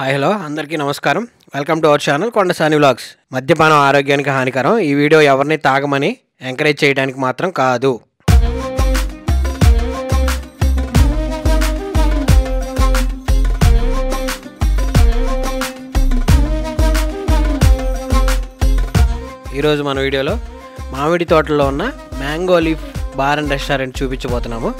Hi hello అందరికీ నమస్కారం. Welcome to our channel Kondasani vlogs. మద్యపానం ఆరోగ్యానికి హానికరం. ఈ వీడియో ఎవరిని తాగమని ఎంకరేజ్ చేయడానికి మాత్రం కాదు. ఈరోజు మన వీడియోలో మామిడి తోటలో ఉన్న mango leaf bar and restaurant చూపించబోతున్నాము.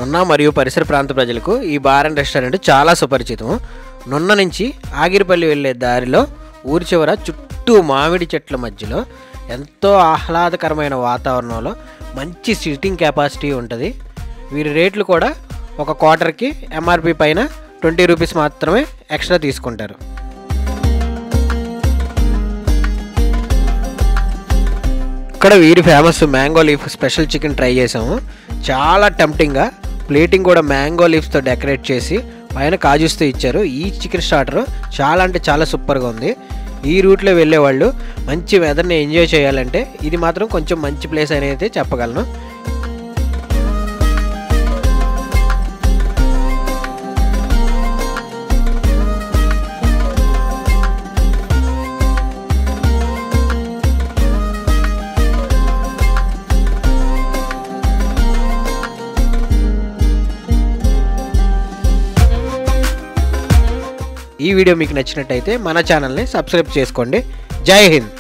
నున్న మరియు పరిసర ప్రాంత ప్రజలకు ఈ బార్ అండ్ రెస్టారెంట్ చాలా సుపరిచితం. నున్న నుంచి ఆగిరిపల్లి వెళ్ళే దారిలో ఊరి చివర చుట్టూ మామిడి చెట్ల మధ్యలో ఎంతో ఆహ్లాదకరమైన వాతావరణంలో మంచి సిట్టింగ్ కెపాసిటీ ఉంటుంది. వీరి రేట్లు కూడా ఒక క్వార్టర్కి ఎంఆర్పి పైన 20 రూపీస్ మాత్రమే ఎక్స్ట్రా తీసుకుంటారు. ఇక్కడ వీరి famous mango leaf special chicken try చేసాము. చాలా టెంప్టింగ్గా ప్లేటింగ్ కూడా మ్యాంగో లీఫ్స్తో డెకరేట్ చేసి పైన కాజుస్తూ ఇచ్చారు. ఈ చికెన్ స్టార్టర్ చాలా అంటే చాలా సూపర్గా ఉంది. ఈ రూట్లో వెళ్ళే వాళ్ళు మంచి వెదర్ని ఎంజాయ్ చేయాలంటే ఇది మాత్రం కొంచెం మంచి ప్లేస్ అని అయితే చెప్పగలను. ఈ వీడియో మీకు నచ్చినట్టయితే మన ఛానల్ని సబ్స్క్రైబ్ చేసుకోండి. జై హింద్.